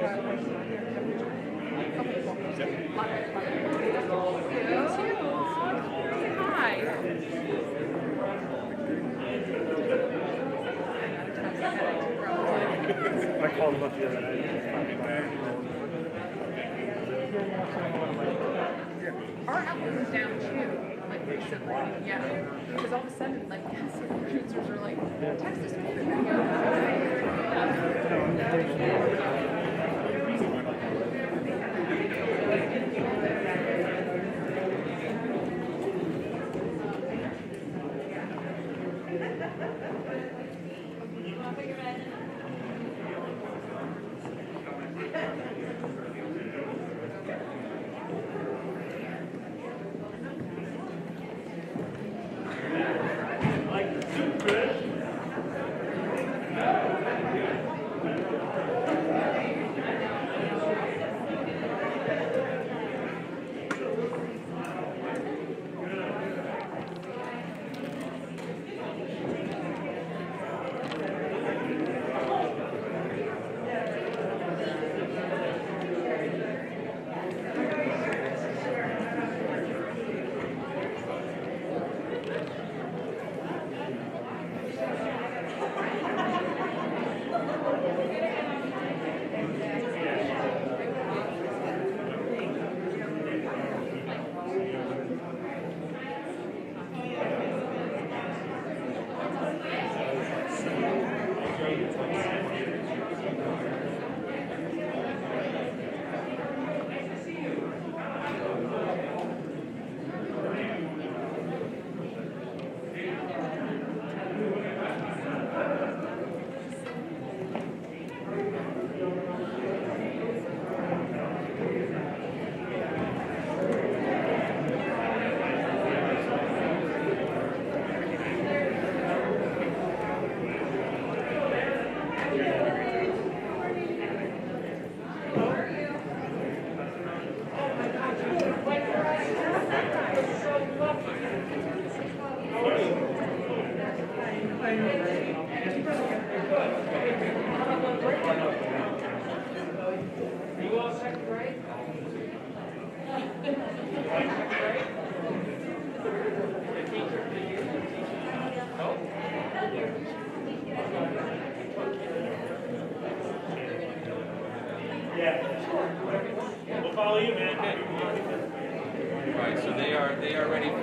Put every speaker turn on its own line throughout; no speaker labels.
I called him up the other day.
Our output was down too, like recently. Yeah. Because all of a sudden, like, some producers are like, text us with the video.
We'll follow you, man.
Alright, so they are ready for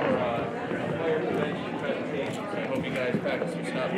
player prevention presentation. So I hope you guys practice some stuff.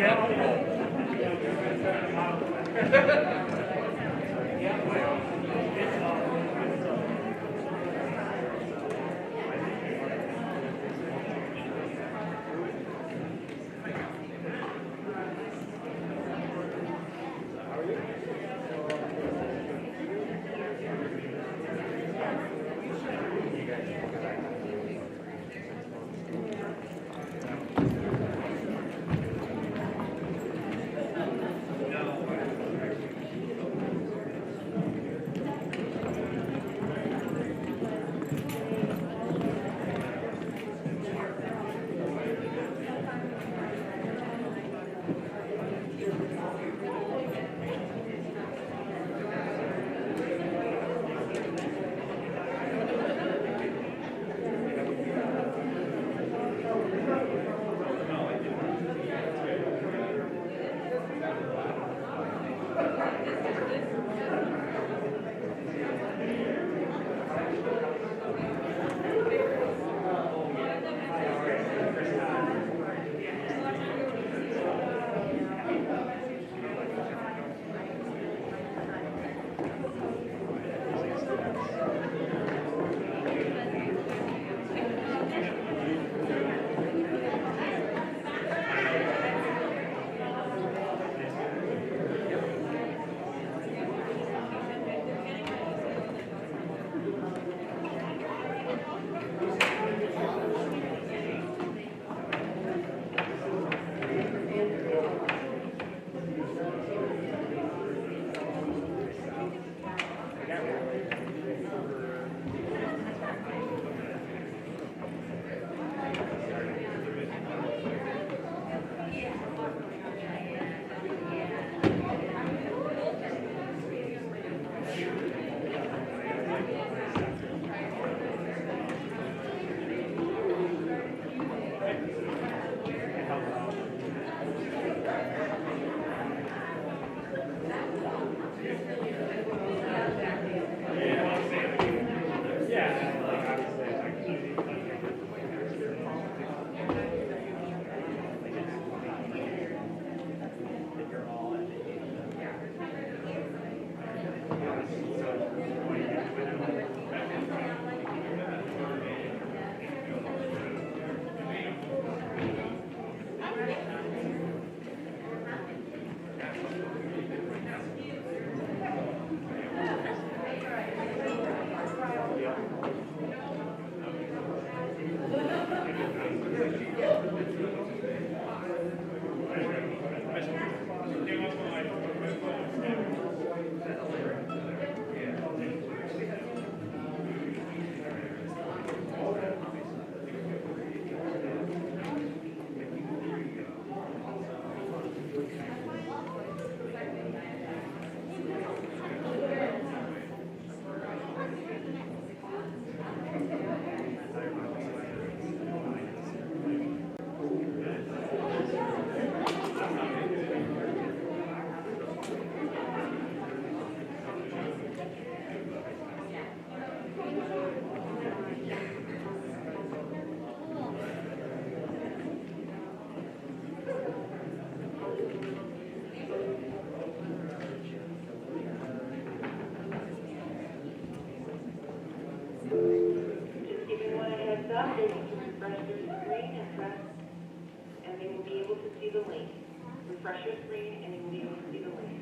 Refresh your screen and you will be able to see the link.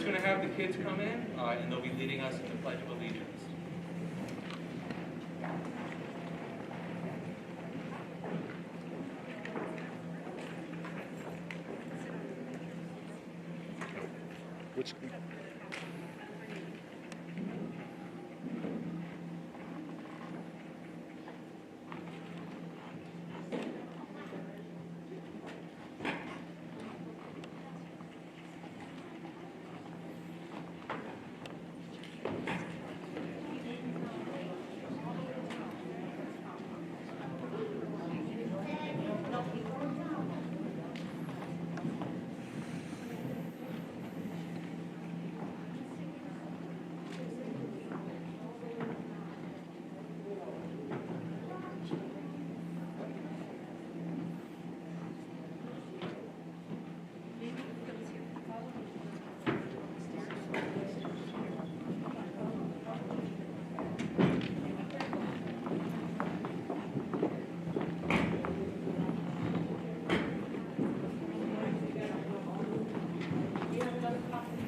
Going to have the kids come in, and they'll be leading us in the Pledge of Allegiance.
Which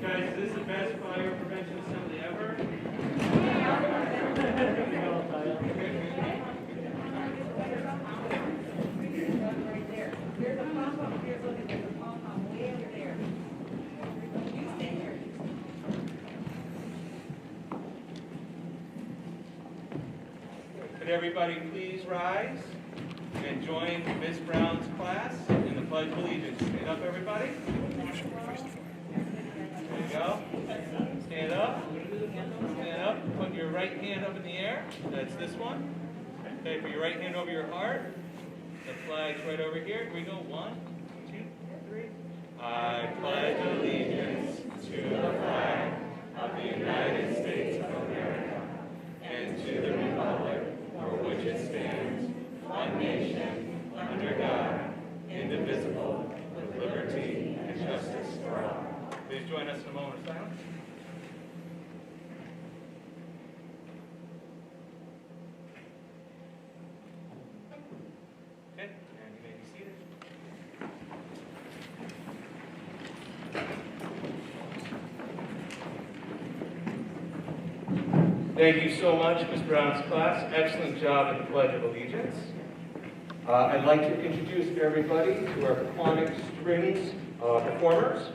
Guys, is this the best fire prevention assembly ever?
There's a pop-up here, look at the pop-up way over there. You stay here.
Could everybody please rise and join Ms. Brown's class in the Pledge of Allegiance? Stand up, everybody. There you go. Stand up. Stand up. Put your right hand up in the air. That's this one. Okay, put your right hand over your heart. The flag's right over here. Here we go. 1, 2, 3. I pledge allegiance to the flag of the United States of America and to the republic for which it stands, one nation, under God, indivisible, with liberty and justice for all. Please join us in a moment of silence. Okay, and you may be seated. Thank you so much, Ms. Brown's class. Excellent job at the Pledge of Allegiance. I'd like to introduce everybody to our Quonic Strings performers.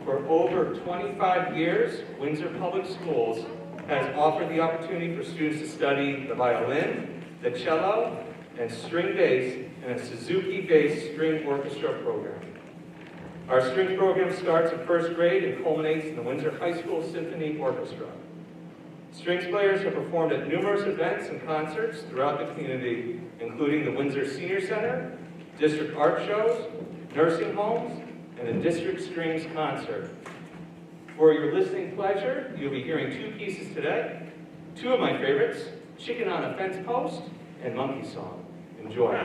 For over 25 years, Windsor Public Schools has offered the opportunity for students to study the violin, the cello, and string bass in a Suzuki-based string orchestra program. Our string program starts in first grade and culminates in the Windsor High School Symphony Orchestra. Strings players have performed at numerous events and concerts throughout the community, including the Windsor Senior Center, district art shows, nursing homes, and the District Strings Concert. For your listening pleasure, you'll be hearing 2 pieces today. 2 of my favorites, Chicken on a Fence Post and Monkey Song. Enjoy.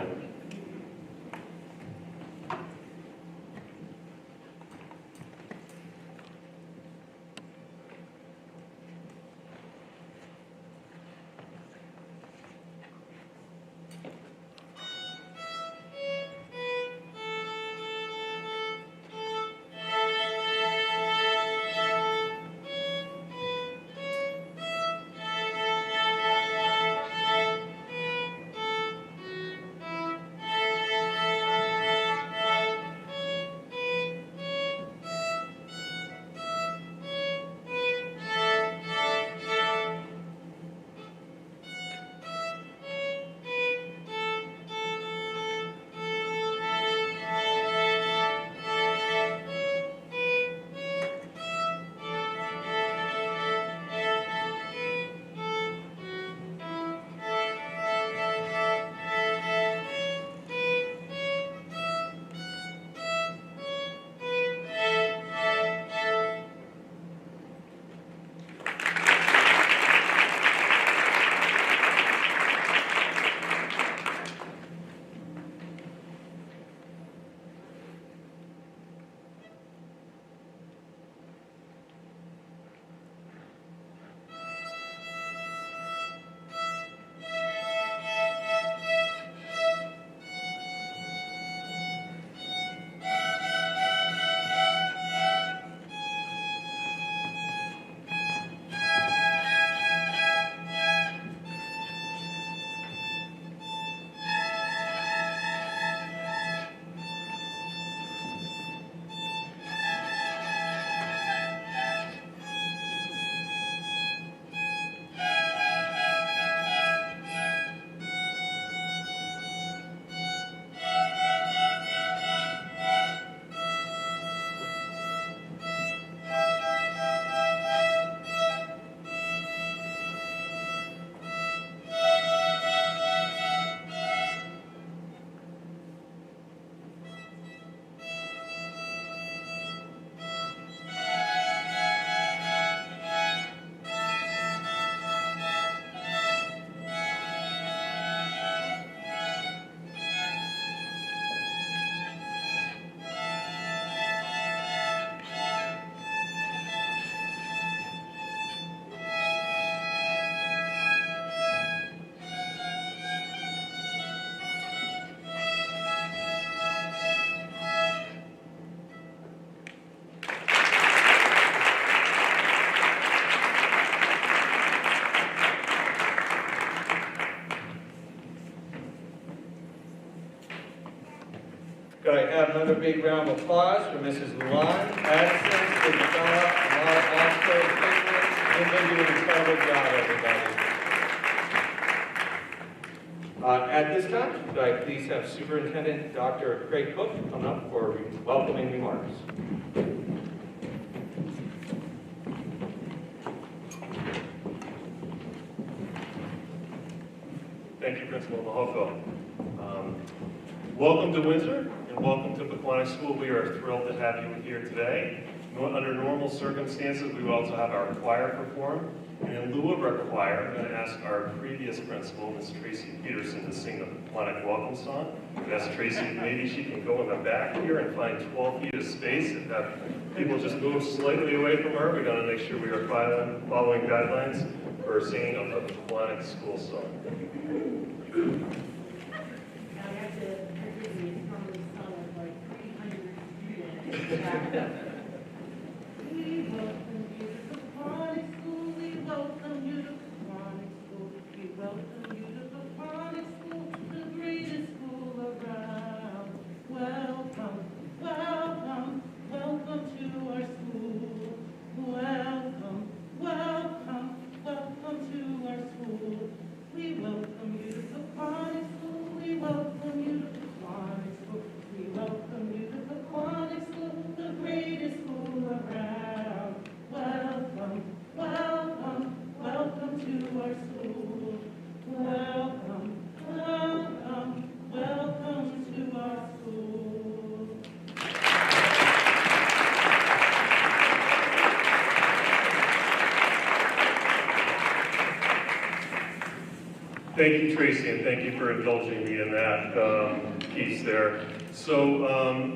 Could I have another big round of applause for Mrs. Luan, Addison, Isabella, Amara, Oscar, and they do an incredible job, everybody. At this time, could I please have Superintendent Dr. Craig Cook come up for welcoming remarks.
Thank you, Principal Mahoko. Welcome to Windsor and welcome to Pequannock School. We are thrilled to have you here today. Under normal circumstances, we will also have our choir perform. And in lieu of our choir, I'm going to ask our previous principal, Ms. Tracy Peterson, to sing the Pequannock Welcome Song. I'd ask Tracy if maybe she can go in the back here and find 12 feet of space. If that people just move slightly away from her, we're going to make sure we are following guidelines for singing of the Pequannock School Song.
Now you have to forgive me, it's probably sung with like 300 students. We welcome you to Pequannock School, we welcome you to Pequannock School, we welcome you to Pequannock School, the greatest school around. Welcome, welcome, welcome to our school. Welcome, welcome, welcome to our school. We welcome you to Pequannock School, we welcome you to Pequannock School, we welcome you to Pequannock School, the greatest school around. Welcome, welcome, welcome to our school. Welcome, welcome, welcome to our school.
Thank you, Tracy, and thank you for indulging me in that piece there. So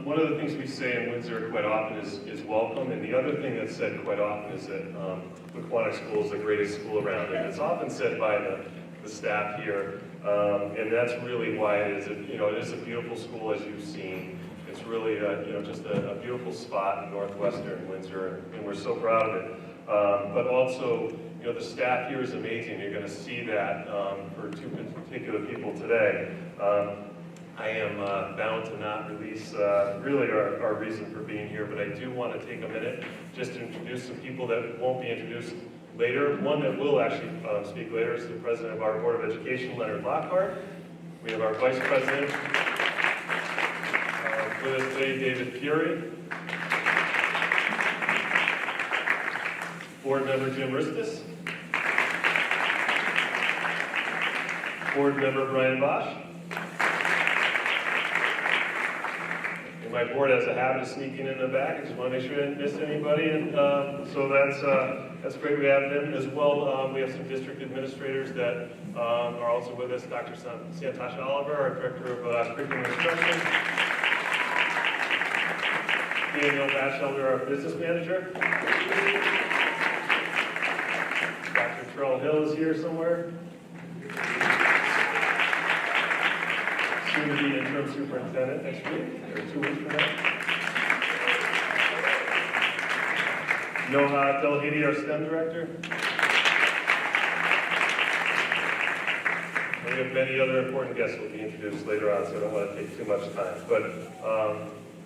one of the things we say in Windsor quite often is welcome, and the other thing that's said quite often is that Pequannock School is the greatest school around, and it's often said by the staff here, and that's really why it is. It is a beautiful school, as you've seen. It's really just a beautiful spot in northwestern Windsor, and we're so proud of it. But also, the staff here is amazing. You're going to see that for two particular people today. I am bound to not release really our reason for being here, but I do want to take a minute just to introduce some people that won't be introduced later. One that will actually speak later is the President of our Board of Education, Leonard Lockhart. We have our Vice President with us today, David Fury. Board Member Jim Ristis. Board Member Brian Bosch. And my board has a habit of sneaking in the back. I just want to make sure I didn't miss anybody. And so that's great we have them as well. We have some district administrators that are also with us. Dr. Santosh Oliver, our Director of Curriculum Instruction. Daniel Batchelder, our Business Manager. Dr. Terrell Hill is here somewhere. Soon to be interim superintendent next week, or 2 weeks from now. Noha Delhidi, our STEM director. And we have many other important guests who will be introduced later on, so I don't want to take too much time. But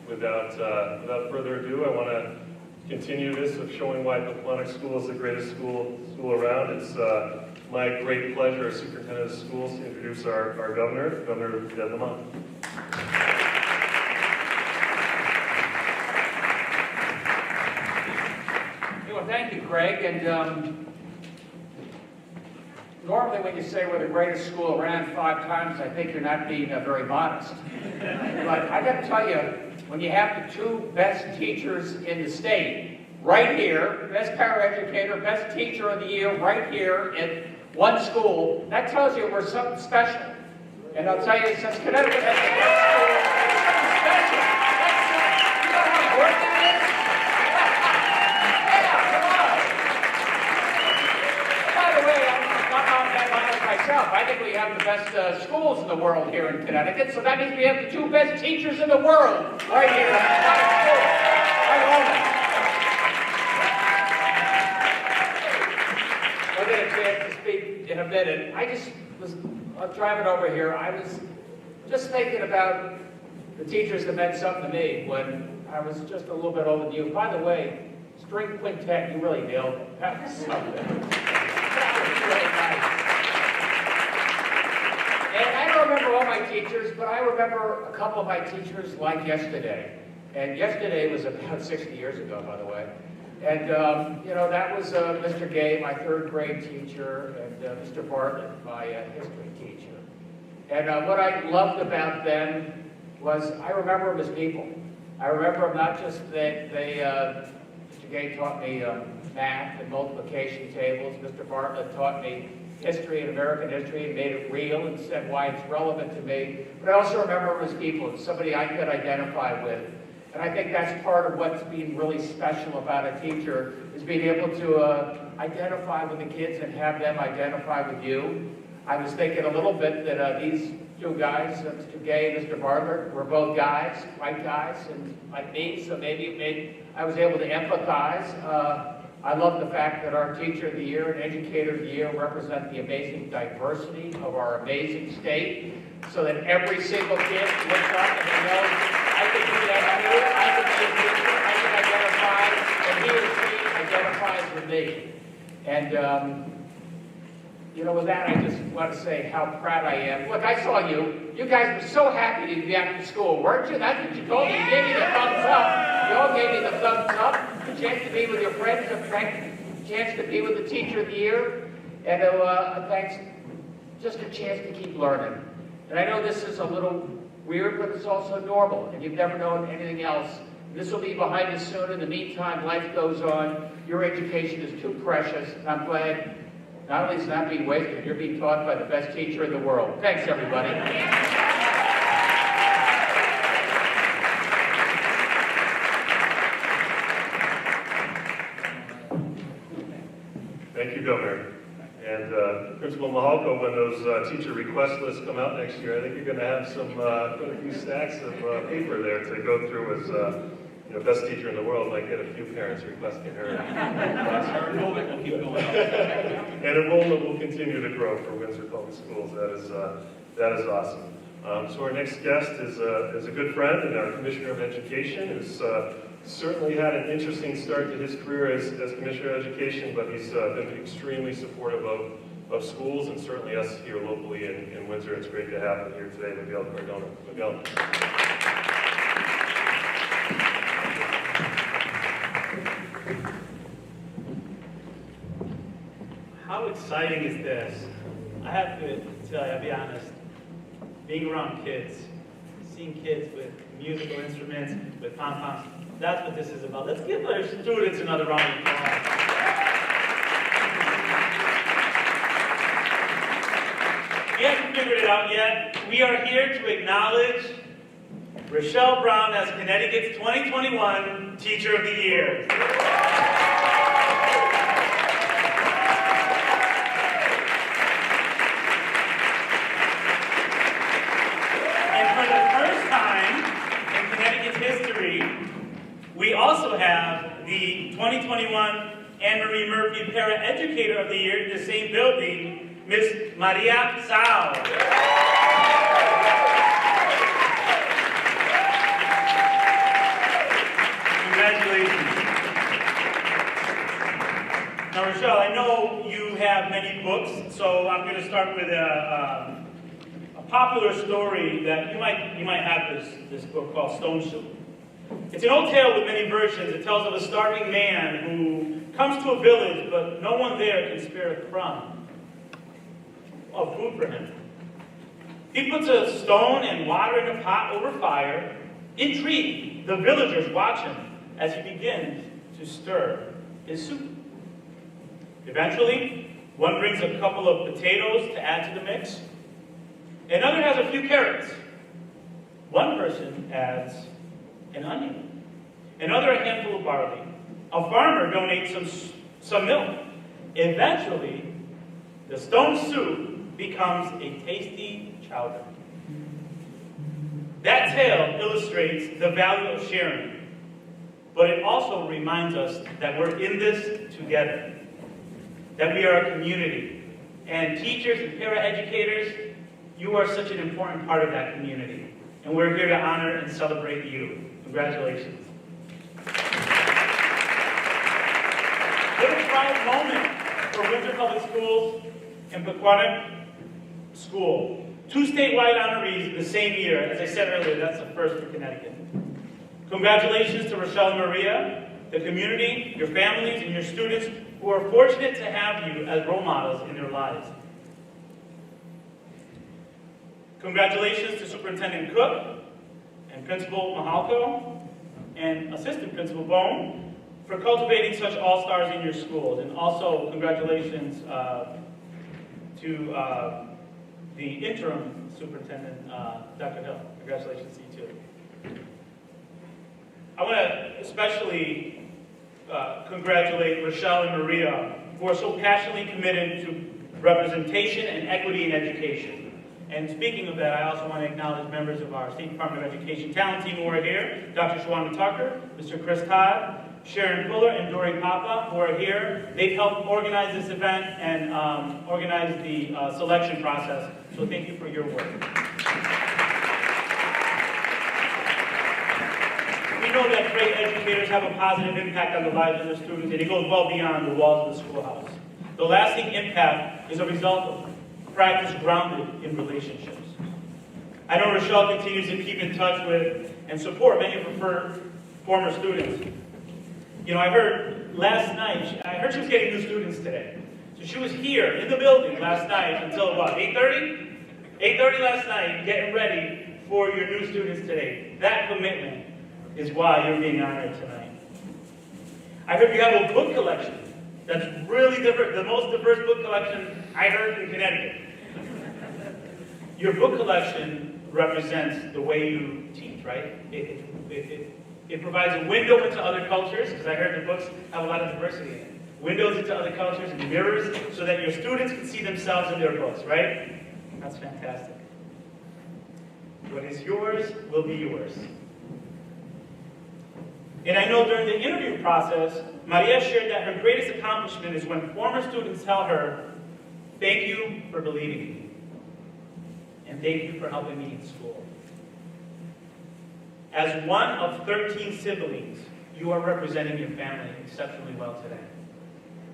without further ado, I want to continue this of showing why Pequannock School is the greatest school around. It's my great pleasure as superintendent of schools to introduce our governor, Governor Deb Lamont.
Well, thank you, Craig. And normally when you say we're the greatest school around 5 times, I think you're not being very modest. But I got to tell you, when you have the 2 best teachers in the state, right here, best paraeducator, best teacher of the year, right here at one school, that tells you we're something special. And I'll tell you, since Connecticut has the best school, it's something special. You know how important it is? Yeah, come on. By the way, I'm not that honest myself. I think we have the best schools in the world here in Connecticut, so that means we have the 2 best teachers in the world right here in Pequannock School. I love it. I'll get a chance to speak in a minute. I just was driving over here. I was just thinking about the teachers that meant something to me when I was just a little bit older than you. By the way, string quintet, you really nailed it. That was something. That was really nice. And I don't remember all my teachers, but I remember a couple of my teachers like yesterday. And yesterday was about 60 years ago, by the way. And, you know, that was Mr. Gay, my third grade teacher, and Mr. Bartlett, my history teacher. And what I loved about them was I remember them as people. I remember them not just that Mr. Gay taught me math and multiplication tables. Mr. Bartlett taught me history and American history and made it real and said why it's relevant to me. But I also remember them as people, as somebody I could identify with. And I think that's part of what's been really special about a teacher, is being able to identify with the kids and have them identify with you. I was thinking a little bit that these two guys, Mr. Gay and Mr. Bartlett, were both guys, white guys, and like me, so maybe I was able to empathize. I love the fact that our Teacher of the Year and Educator of the Year represent the amazing diversity of our amazing state, so that every single kid looks up and they know, I can do that too, I can be a teacher, I can identify, and he or she identifies with me. And, you know, with that, I just want to say how proud I am. Look, I saw you. You guys were so happy to be back to school, weren't you? That's what you told me. You gave me the thumbs up. You all gave me the thumbs up. A chance to be with your friends, a chance to be with the Teacher of the Year, and thanks, just a chance to keep learning. And I know this is a little weird, but it's also normal, and you've never known anything else. This will be behind us soon. In the meantime, life goes on. Your education is too precious, and I'm glad not only is it not being wasted, you're being taught by the best teacher in the world. Thanks, everybody.
Thank you, Governor. And Principal Mahalko, when those teacher request lists come out next year, I think you're going to have some quite a few stacks of paper there to go through as you know, best teacher in the world. Might get a few parents requesting her.
Enrollment will keep going up.
And enrollment will continue to grow for Windsor Public Schools. That is awesome. So our next guest is a good friend and our Commissioner of Education, who's certainly had an interesting start to his career as Commissioner of Education, but he's been extremely supportive of schools and certainly us here locally in Windsor. It's great to have him here today, Miguel Cardona. Miguel.
How exciting is this? I have to tell you, I'll be honest, being around kids, seeing kids with musical instruments, with pom-poms, that's what this is about. Let's give our students another round of applause. We haven't figured it out yet. We are here to acknowledge Rochelle Brown as Connecticut's 2021 Teacher of the Year. We also have the 2021 Anne-Marie Murphy Paraeducator of the Year in the same building, Miss Maria Sao. Congratulations. Now, Rochelle, I know you have many books, so I'm going to start with a popular story that you might have this book called Stone Soup. It's an old tale with many versions. It tells of a starving man who comes to a village, but no one there can spare a crumb of food for him. He puts a stone and water in a pot over fire. Intrigued, the villagers watch him as he begins to stir his soup. Eventually, one brings a couple of potatoes to add to the mix. Another has a few carrots. One person adds an onion. Another a handful of barley. A farmer donates some milk. Eventually, the stone soup becomes a tasty chowder. That tale illustrates the value of sharing, but it also reminds us that we're in this together, that we are a community. And teachers and paraeducators, you are such an important part of that community. and we're here to honor and celebrate you. Congratulations. What a proud moment for Windsor Public Schools and Pequannock School. 2 statewide honorees the same year. As I said earlier, that's the first for Connecticut. Congratulations to Rochelle and Maria, the community, your families, and your students who are fortunate to have you as role models in their lives. Congratulations to Superintendent Cook and Principal Mahalko and Assistant Principal Bone for cultivating such all-stars in your schools. And also congratulations to the interim superintendent, Dr. Hill. Congratulations to you too. I want to especially congratulate Rochelle and Maria, who are so passionately committed to representation and equity in education. And speaking of that, I also want to acknowledge members of our State Department of Education talent team who are here, Dr. Shawana Tucker, Mr. Chris Todd, Sharon Fuller, and Dory Papa, who are here. They've helped organize this event and organize the selection process, so thank you for your work. We know that great educators have a positive impact on the lives of their students, and it goes well beyond the walls of the schoolhouse. The lasting impact is a result of practice grounded in relationships. I know Rochelle continues to keep in touch with and support many of her former students. You know, I heard last night, I heard she was getting new students today. So she was here in the building last night until what, 8:30? 8:30 last night, getting ready for your new students today. That commitment is why you're being honored tonight. I heard you have a book collection that's really different, the most diverse book collection I heard in Connecticut. Your book collection represents the way you teach, right? It provides a window into other cultures, because I heard the books have a lot of diversity in it. Windows into other cultures and mirrors, so that your students can see themselves in their books, right? That's fantastic. What is yours will be yours. And I know during the interview process, Maria shared that her greatest accomplishment is when former students tell her, "Thank you for believing in me. And thank you for helping me in school." As one of 13 siblings, you are representing your family exceptionally well today.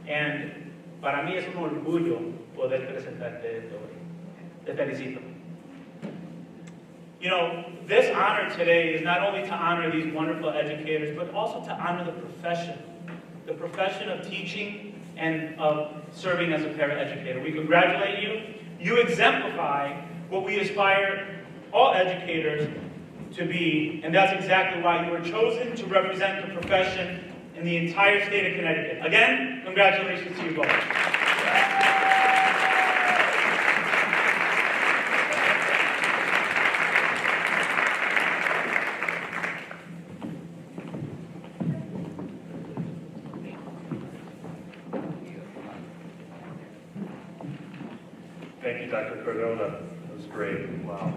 And para mí es un orgullo poder presentarte esto hoy. Te felicito. You know, this honor today is not only to honor these wonderful educators, but also to honor the profession of teaching and of serving as a paraeducator. We congratulate you. You exemplify what we aspire all educators to be, and that's exactly why you were chosen to represent the profession in the entire state of Connecticut. Again, congratulations to you both.
Thank you, Dr. Cardona. That was great. Wow.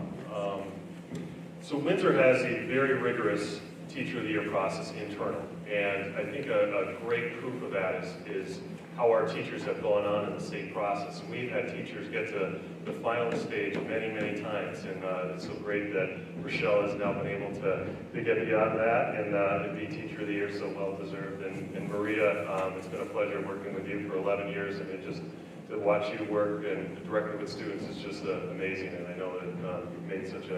So Windsor has a very rigorous Teacher of the Year process internal, and I think a great proof of that is how our teachers have gone on in the state process. And we've had teachers get to the final stage many, many times, and it's so great that Rochelle has now been able to get beyond that and be Teacher of the Year, so well deserved. And Maria, it's been a pleasure working with you for 11 years. I mean, just to watch you work and directly with students is just amazing, and I know that you've made such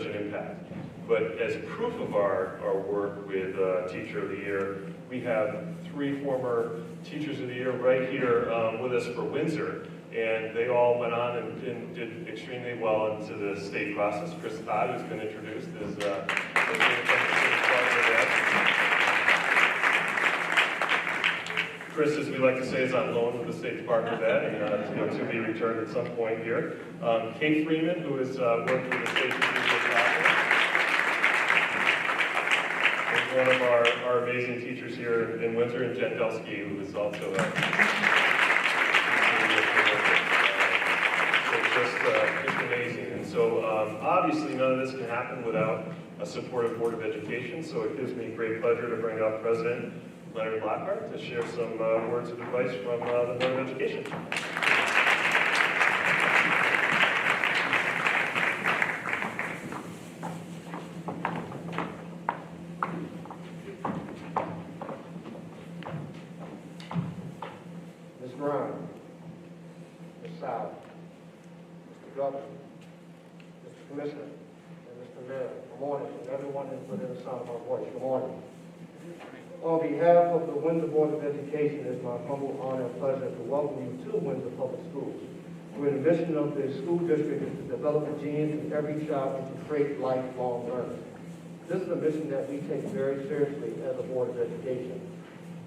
an impact. But as proof of our work with Teacher of the Year, we have 3 former Teachers of the Year right here with us for Windsor, and they all went on and did extremely well into the state process. Chris Todd, who's been introduced, is Chris, as we like to say, is on loan with the State Department of Ed, and to be returned at some point here. Kate Freeman, who has worked with the State Teacher process. One of our amazing teachers here in Windsor, and Jen Delsky, who is also just amazing. And so obviously none of this can happen without a supportive Board of Education, so it gives me great pleasure to bring up President Leonard Lockhart to share some words of advice from the Board of Education.
Commissioner, and Mr. Mayor, good morning, and everyone within the sound of my voice, good morning. On behalf of the Windsor Board of Education, it is my humble honor and pleasure to welcome you to Windsor Public Schools, where the mission of the school district is to develop the genes in every child and to create lifelong learning. This is a mission that we take very seriously as a Board of Education.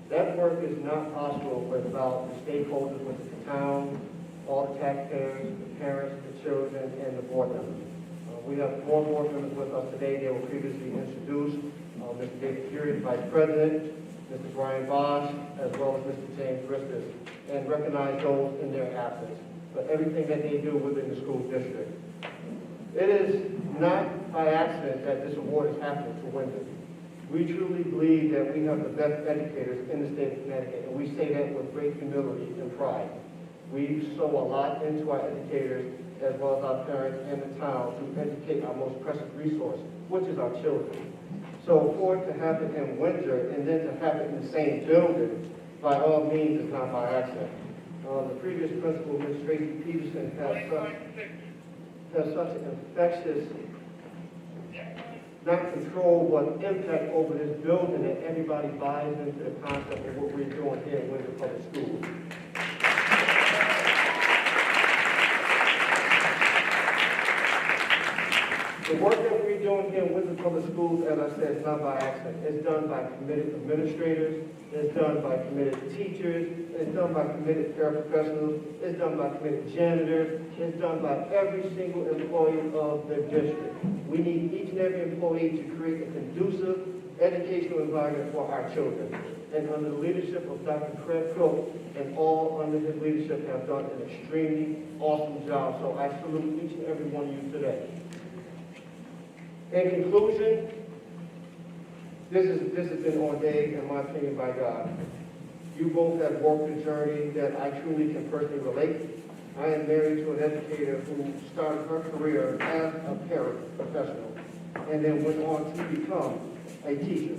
That work is not possible without the stakeholders within the town, all the taxpayers, the parents, the children, and the board members. We have 4 board members with us today. They were previously introduced. Mr. David Fury, Vice President, Mr. Brian Bosch, as well as Mr. James Ristis, and recognize those in their absence for everything that they do within the school district. It is not by accident that this award is happening to Windsor. We truly believe that we have the best educators in the state of Connecticut, and we say that with great humility and pride. We sow a lot into our educators, as well as our parents and the town, to educate our most precious resource, which is our children. So for it to happen in Windsor and then to happen in the same building, by all means, is not by accident. The previous principal, Ms. Tracy Peterson, has such an infectious, not control, but impact over this building that everybody buys into the concept of what we're doing here in Windsor Public Schools. The work that we're doing here in Windsor Public Schools, as I said, is not by accident. It's done by committed administrators, it's done by committed teachers, it's done by committed paraprofessionals, it's done by committed janitors, it's done by every single employee of the district. We need each and every employee to create a conducive educational environment for our children. And under the leadership of Dr. Craig Cook and all under his leadership have done an extremely awesome job. So I salute each and every one of you today. In conclusion, this has been ordained, in my opinion, by God. You both have walked a journey that I truly can personally relate. I am married to an educator who started her career as a paraprofessional and then went on to become a teacher.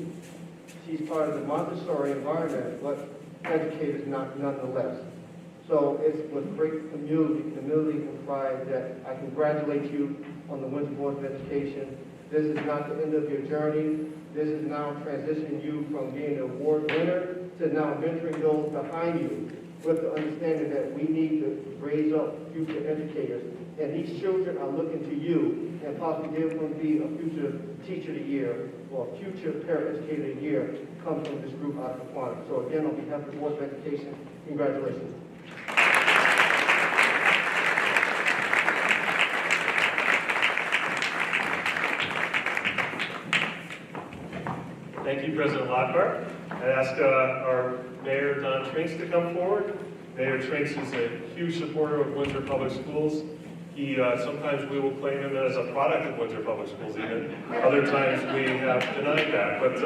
She's part of the Montessori environment, but educators nonetheless. So it's with great humility and pride that I congratulate you on the Windsor Board of Education. This is not the end of your journey. This is now transitioning you from being an award winner to now mentoring those behind you with the understanding that we need to raise up future educators. And these children are looking to you, and possibly they're going to be a future teacher of the year or a future paraeducator of the year comes from this group out of Aquatic. So again, on behalf of the Board of Education, congratulations.
Thank you, President Lockhart. I ask our Mayor, Don Trinks, to come forward. Mayor Trinks is a huge supporter of Windsor Public Schools. He, sometimes we will claim him as a product of Windsor Public Schools even. Other times we have denied that. But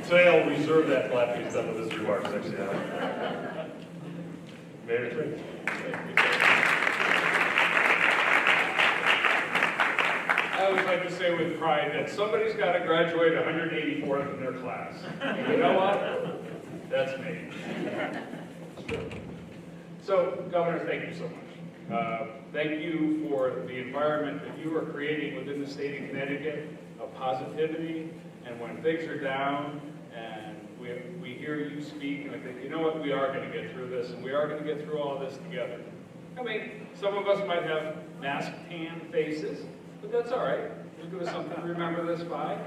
today I'll reserve that till after he's done with his remarks, actually. Mayor Trinks.
I always like to say with pride that somebody's got to graduate 184th in their class. And you know what? That's me. It's true. So, Governor, thank you so much. Thank you for the environment that you are creating within the state of Connecticut of positivity. And when things are down and we hear you speak, and I think, you know what, we are going to get through this, and we are going to get through all this together. I mean, some of us might have mask tan faces, but that's all right. It'll give us something to remember this by.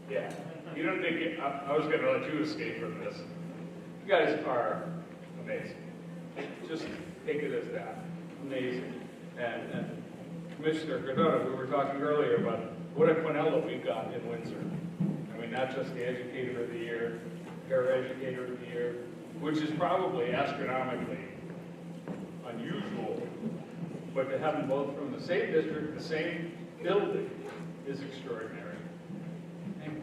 Yeah. You don't think I was going to let you escape from this. You guys are amazing. Just take it as that. Amazing. And Commissioner Cardona, we were talking earlier about what a quinella we've got in Windsor. I mean, not just the Educator of the Year, Paraeducator of the Year, which is probably astronomically unusual, but to have them both from the same district, the same building, is extraordinary. And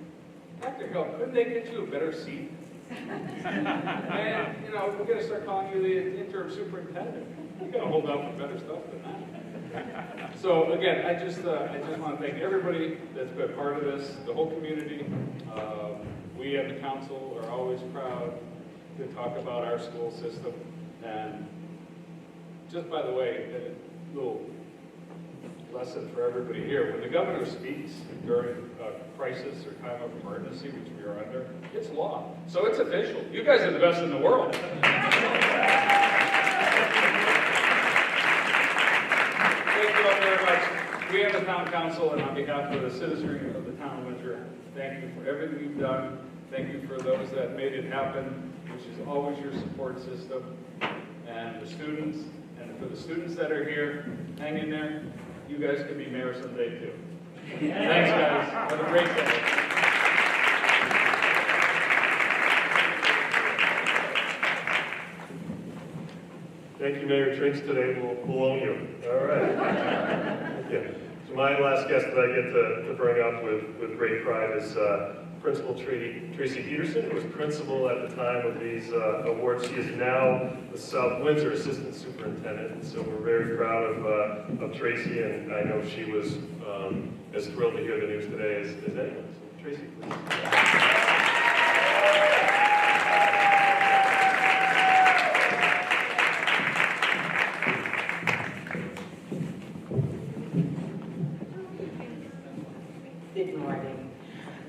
Dr. Hill, couldn't they get you a better seat? And, you know, we're going to start calling you the interim superintendent. You're going to hold out for better stuff than that. So, again, I just want to thank everybody that's been part of this, the whole community. We at the council are always proud to talk about our school system. And just by the way, a little lesson for everybody here. When the governor speaks during a crisis or time of emergency, which we are under, it's law. So it's official. You guys are the best in the world. Thank you all very much. We have the town council, and on behalf of the citizenry of the town of Windsor, thank you for everything you've done. Thank you for those that made it happen, which is always your support system. And the students, and for the students that are here, hang in there. You guys can be mayor someday too. Thanks, guys. Have a great day.
Thank you, Mayor Trinks. Today we'll own you. All right. Yeah. So my last guest that I get to bring up with great pride is Principal Tracy Peterson, who was principal at the time of these awards. She is now the South Windsor Assistant Superintendent, and so we're very proud of Tracy, and I know she was as thrilled to hear the news today as anyone. So Tracy, please.
Good morning.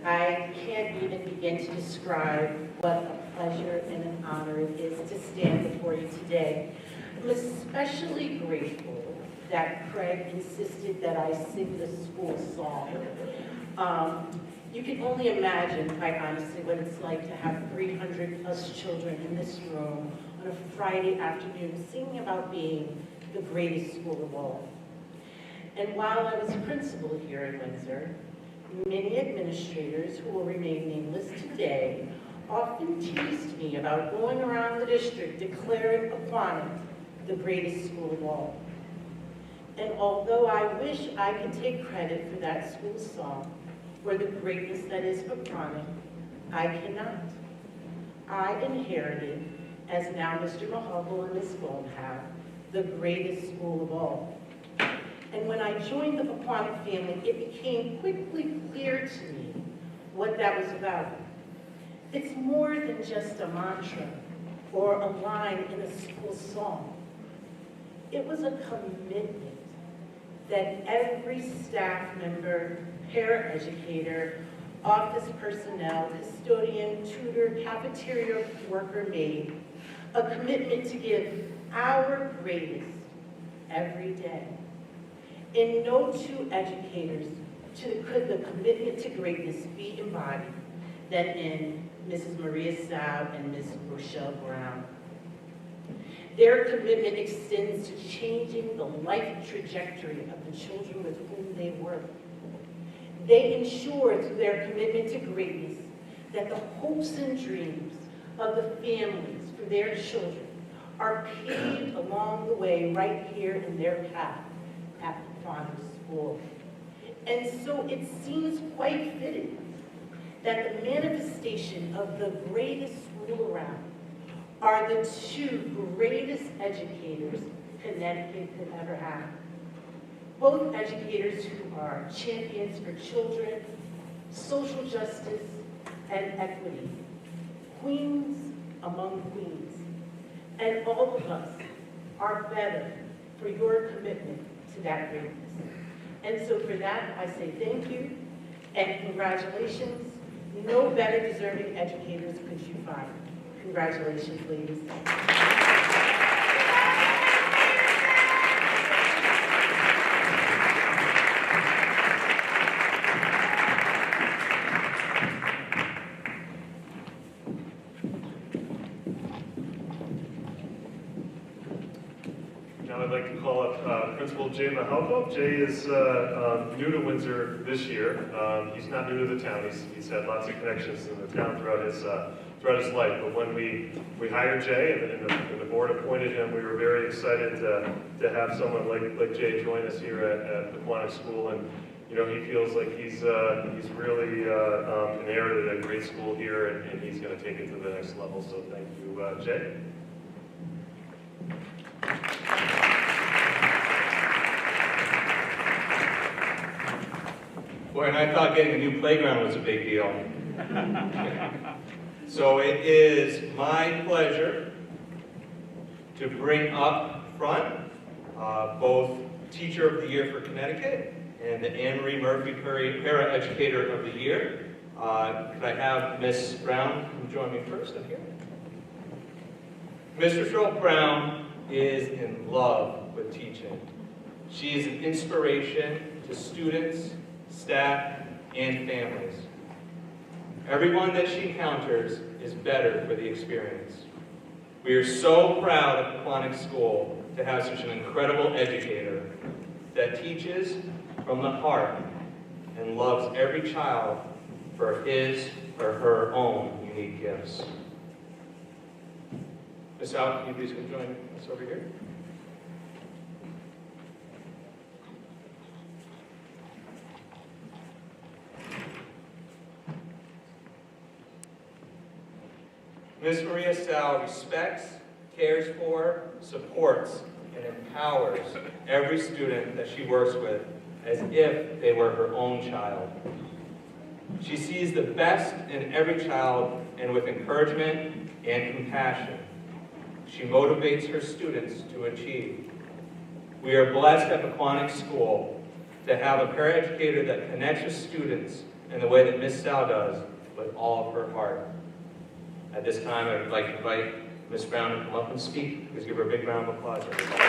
I can't even begin to describe what a pleasure and an honor it is to stand before you today. I'm especially grateful that Craig insisted that I sing the school song. You can only imagine, quite honestly, what it's like to have 300 plus children in this room on a Friday afternoon singing about being the greatest school of all. And while I was principal here in Windsor, many administrators who will remain nameless today often teased me about going around the district declaring Aquanic the greatest school of all. And although I wish I could take credit for that school song or the greatness that is Aquanic, I cannot. I inherited, as now Mr. Mahogel and Ms. Gold have, the greatest school of all. And when I joined the Aquanic family, it became quickly clear to me what that was about. It's more than just a mantra or a line in a school song. It was a commitment that every staff member, paraeducator, office personnel, custodian, tutor, cafeteria worker made, a commitment to give our greatest every day. In no two educators could the commitment to greatness be embodied than in Mrs. Maria Saub and Ms. Rochelle Brown. Their commitment extends to changing the life trajectory of the children with whom they work. They ensure through their commitment to greatness that the hopes and dreams of the families for their children are paved along the way right here in their path at the Aquanic School. And so it seems quite fitting that the manifestation of the greatest school around are the two greatest educators Connecticut could ever have. Both educators who are champions for children, social justice, and equity. Queens among queens. And all of us are better for your commitment to that greatness. And so for that, I say thank you and congratulations. No better deserving educators could you find. Congratulations, ladies.
Now I'd like to call up Principal Jay Mahalko. Jay is new to Windsor this year. He's not new to the town. He's had lots of connections in the town throughout his life. But when we hired Jay and the board appointed him, we were very excited to have someone like Jay join us here at the Aquanic School. And you know, he feels like he's really inherited a great school here, and he's going to take it to the next level. So thank you, Jay.
Boy, and I thought getting a new playground was a big deal. So it is my pleasure to bring up front both Teacher of the Year for Connecticut and the Anne Marie Murphy Paraeducator of the Year. Could I have Ms. Brown come join me first up here? Mr. Cheryl Brown is in love with teaching. She is an inspiration to students, staff, and families. Everyone that she encounters is better for the experience. We are so proud at Paquonic School to have such an incredible educator that teaches from the heart and loves every child for his or her own unique gifts. Ms. Al, can you please come join us over here? Ms. Maria Sal respects, cares for, supports, and empowers every student that she works with as if they were her own child. She sees the best in every child, and with encouragement and compassion, she motivates her students to achieve. We are blessed at Paquonic School to have a paraeducator that connects with students in the way that Ms. Sal does with all of her heart. At this time, I would like to invite Ms. Brown to come up and speak. Please give her a big round of applause, everybody.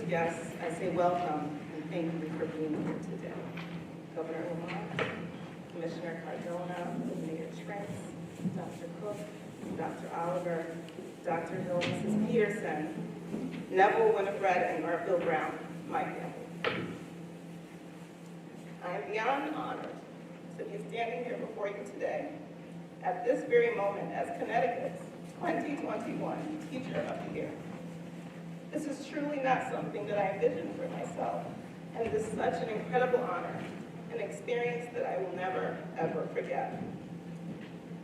Guests, I say welcome and thank you for being here today. Governor Lamont, Commissioner Cardona, Mayor Trentz, Dr. Cook, Dr. Oliver, Dr. Hill, Mrs. Peterson, Neville Winifred, and Garfield Brown, my family. I am beyond honored to be standing here before you today at this very moment as Connecticut's 2021 Teacher of the Year. This is truly not something that I envisioned for myself, and it is such an incredible honor, an experience that I will never, ever forget.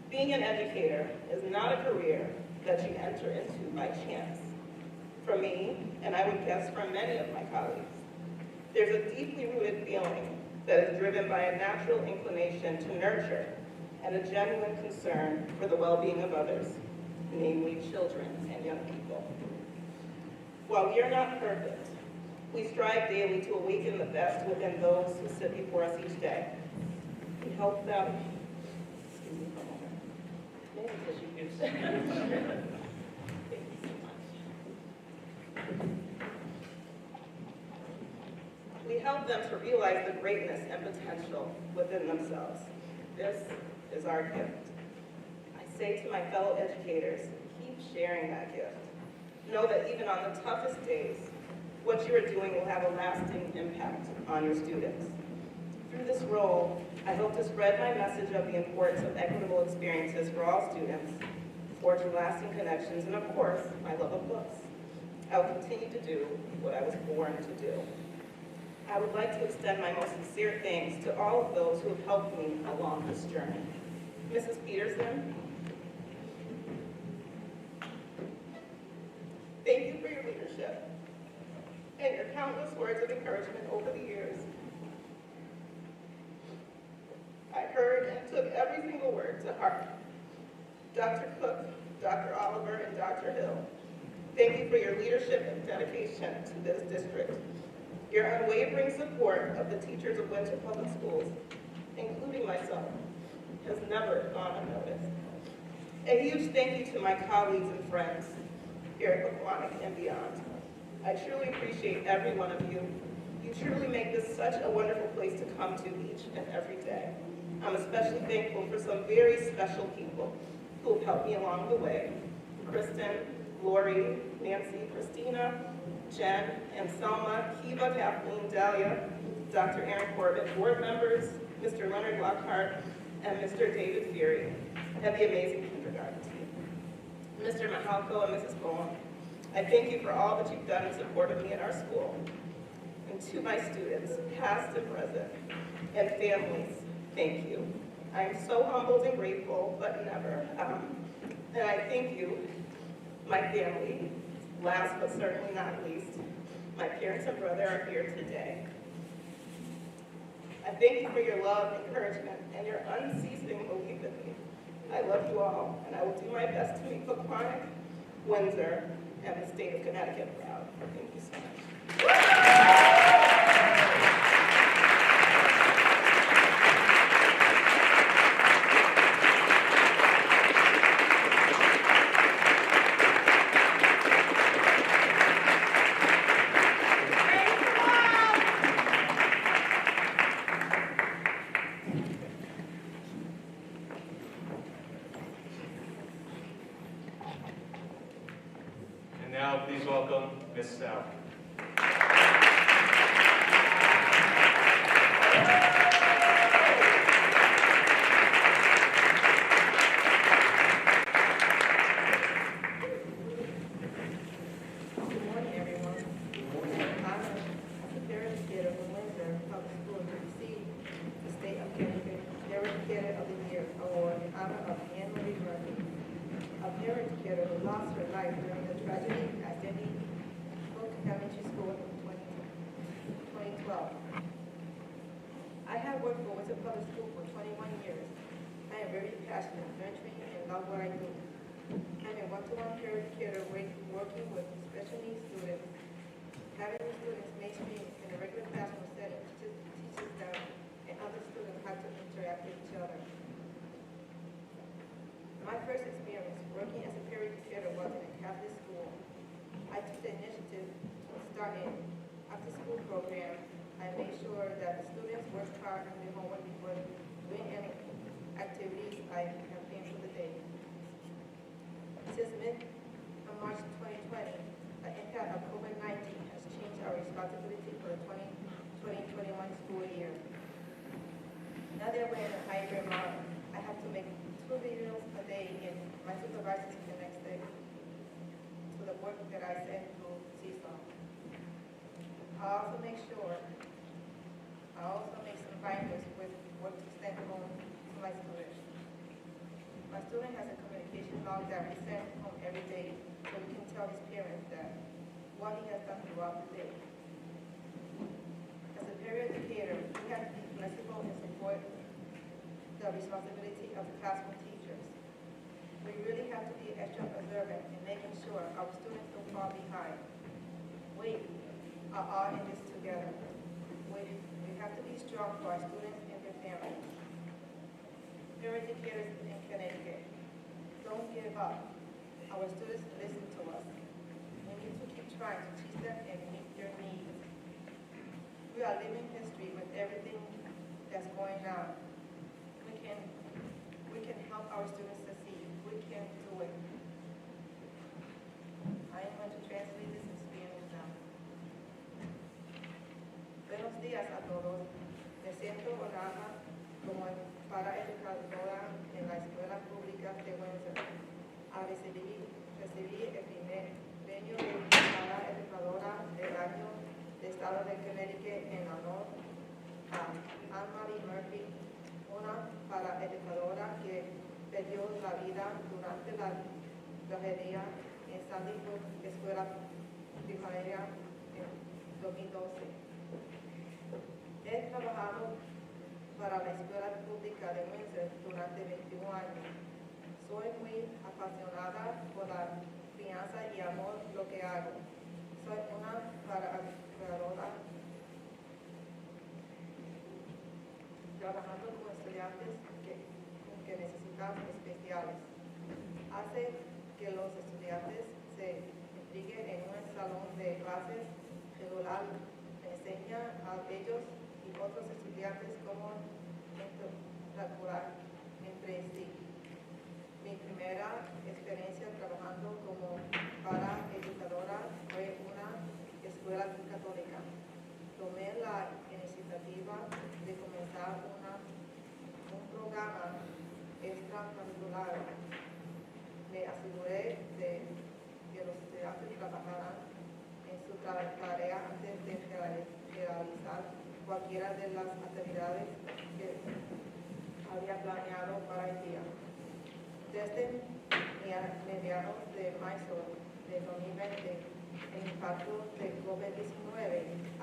Being an educator is not a career that you enter into by chance. For me, and I would guess for many of my colleagues, there's a deeply rooted feeling that is driven by a natural inclination to nurture and a genuine concern for the well-being of others, namely children and young people. While we are not perfect, we strive daily to awaken the best within those who sit before us each day. We help them, excuse me for a moment, maybe tissue. Thank you so much. We help them to realize the greatness and potential within themselves. This is our gift. I say to my fellow educators, keep sharing that gift. Know that even on the toughest days, what you are doing will have a lasting impact on your students. Through this role, I hope to spread my message of the importance of equitable experiences for all students, forging lasting connections, and of course, my love of books. I will continue to do what I was born to do. I would like to extend my most sincere thanks to all of those who have helped me along this journey. Mrs. Peterson, thank you for your leadership and your countless words of encouragement over the years. I heard and took every single word to heart. Dr. Cook, Dr. Oliver, and Dr. Hill, thank you for your leadership and dedication to this district. Your unwavering support of the teachers of Windsor Public Schools, including myself, has never gone unnoticed. A huge thank you to my colleagues and friends here at Paquonic and beyond. I truly appreciate every one of you. You truly make this such a wonderful place to come to each and every day. I'm especially thankful for some very special people who have helped me along the way. Kristen, Lori, Nancy, Christina, Jen, and Selma, Kiva, Kathleen, Dahlia, Dr. Aaron Corbett, board members, Mr. Leonard Lockhart, and Mr. David Fury, and the amazing kindergarten team. Mr. Mahalko and Mrs. Bowen, I thank you for all that you've done in support of me at our school. And to my students, past and present, and families, thank you. I am so humbled and grateful, but never And I thank you, my family, last but certainly not least, my parents and brother are here today. I thank you for your love, encouragement, and your unceasing belief in me. I love you all, and I will do my best to make Connecticut, Windsor, and the state of Connecticut proud. Thank you so much.
And now, please welcome Miss Sal.
Good morning, everyone. I'm a Paraeducator from Windsor Public School to receive the State of Connecticut Paraeducator of the Year Award in honor of Anne-Marie Murphy, a paraeducator who lost her life during the tragedy at Denny Hook Elementary School in 2012. I have worked for Windsor Public School for 21 years. I am very passionate, nurturing, and love what I do. I'm a one-to-one paraeducator working with special needs students. Having the students mainstream in a regular classroom setting teaches them and other students how to interact with each other. My first experience working as a paraeducator was in a Catholic school. I took the initiative to start an after-school program. I made sure that the students worked hard on their homework before doing any activities I have planned for the day. Since mid-March 2020, the impact of COVID-19 has changed our responsibility for the 2020-21 school year. Now that we're in a hybrid model, I have to make 2 videos a day, and my supervisors can next day to the work that I send through Seesaw. I also make some binders with work to send home to my students. My student has a communication log that we send home every day so we can tell his parents that what he has done throughout the day. As a paraeducator, we have to be flexible and support the responsibility of the classroom teachers. We really have to be extra observant in making sure our students don't fall behind. We are all in this together. We have to be strong for our students and their families. Paraeducators in Connecticut, don't give up. Our students listen to us. We need to keep trying to teach them and meet their needs. We are living history with everything that's going on. We can help our students succeed. We can do it. I am going to translate this in Spanish now. Buenos días a todos. Me siento honrada como paraeducadora en la Escuela Pública de Windsor a recibir el primer premio de paraeducadora del año del estado de Connecticut en honor a Anne-Marie Murphy, una paraeducadora que perdió la vida durante la tragedia en Sandy Hook Escuela Primaria en 2012. He trabajado para la Escuela Pública de Windsor durante 21 años. Soy muy apasionada por la crianza y amor lo que hago. Soy una paraeducadora trabajando con estudiantes que necesitan especiales. Hace que los estudiantes se integren en un salón de clases regular. Enseña a ellos y otros estudiantes cómo interactuar entre sí. Mi primera experiencia trabajando como paraeducadora fue en una escuela católica. Tomé la iniciativa de comenzar un programa extracurricular. Me aseguré de que los estudiantes trabajaran en su tarea antes de realizar cualquiera de las actividades que había planeado para el día. Desde mediados de marzo de 2020, el impacto de COVID-19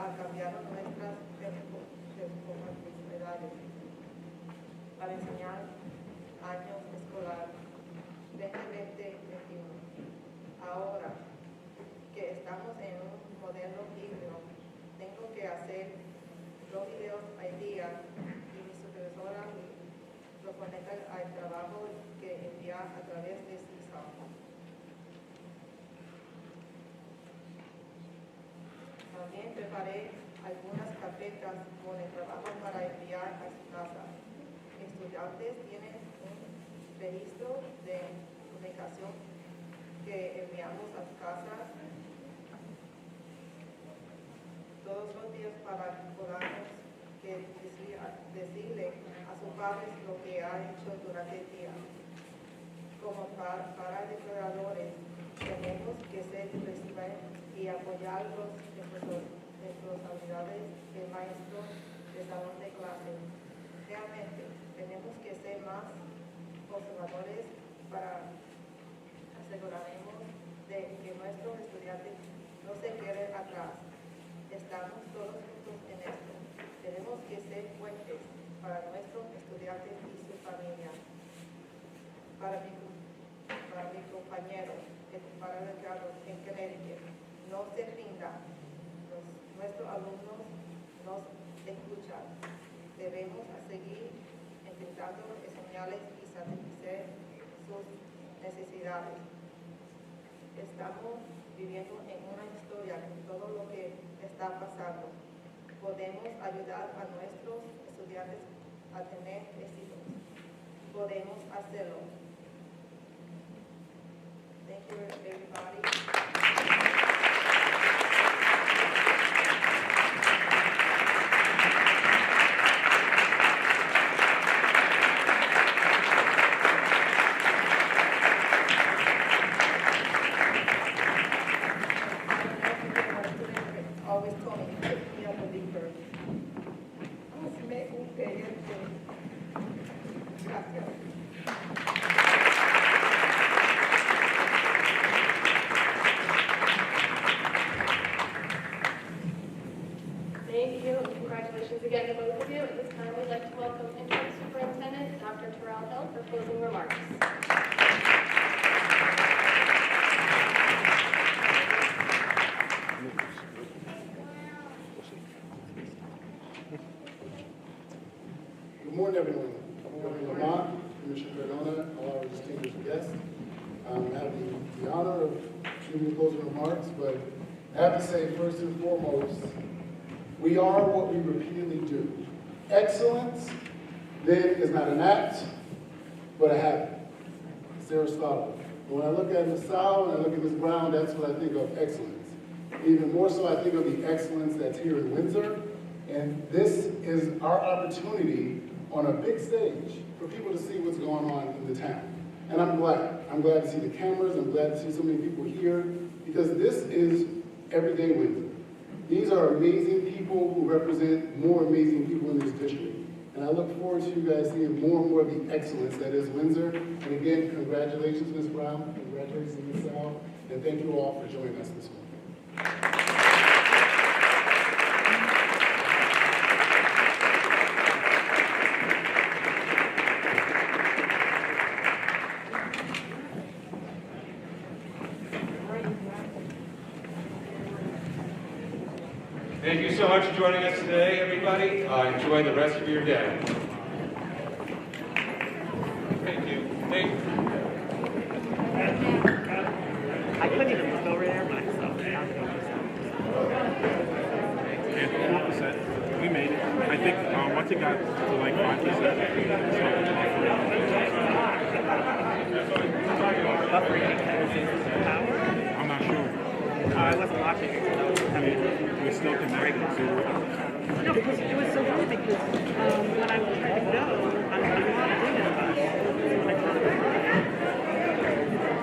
ha cambiado nuestras responsabilidades para enseñar año escolar 2020-2021. Ahora que estamos en un modelo híbrido, tengo que hacer 2 videos al día y mi supervisora lo conecta al trabajo que envía a través de CISA. También preparé algunas carpetas con el trabajo para enviar a su casa. Estudiantes tienen un registro de comunicación que enviamos a su casa todos los días para podamos decirle a sus padres lo que ha hecho durante el día. Como paraeducadores tenemos que ser flexibles y apoyar las responsabilidades del maestro de salón de clase. Realmente tenemos que ser más observadores para asegurarnos de que nuestros estudiantes no se queden atrás. Estamos todos juntos en esto. Tenemos que ser fuertes para nuestros estudiantes y su familia. Para mi compañero, Paraeducator en Connecticut, no se rinda. Nuestros alumnos nos escuchan. Debemos seguir intentando enseñarles y satisfacer sus necesidades. Estamos viviendo en una historia con todo lo que está pasando. Podemos ayudar a nuestros estudiantes a tener éxito. Podemos hacerlo. Thank you, everybody. Always told me, pick me up a deeper. Gracias.
Thank you, and congratulations again to both of you. At this time, we'd like to welcome Interim Superintendent Dr. Terrell Hill for closing remarks.
Good morning, everyone. Good morning, Lamont, Commissioner Cardona, all our distinguished guests. I have the honor of giving closing remarks, but I have to say, first and foremost, we are what we repeatedly do. Excellence, then, is not an act, but a habit. It's Aristotle. When I look at Ms. Sal and I look at Ms. Brown, that's what I think of excellence. Even more so, I think of the excellence that's here in Windsor. And this is our opportunity on a big stage for people to see what's going on in the town. And I'm glad. I'm glad to see the cameras. I'm glad to see so many people here because this is everyday Windsor. These are amazing people who represent more amazing people in this district. And I look forward to you guys seeing more and more of the excellence that is Windsor. And again, congratulations, Ms. Brown. Congratulations, Ms. Sal. And thank you all for joining us this morning.
Thank you so much for joining us today, everybody. Enjoy the rest of your day. Thank you. Thank you.
I couldn't even look over there myself. 4%. We made it. I think once it got to like 5%, I'm not sure. I wasn't watching it. I mean, we're still connected.
No, because it was so funny because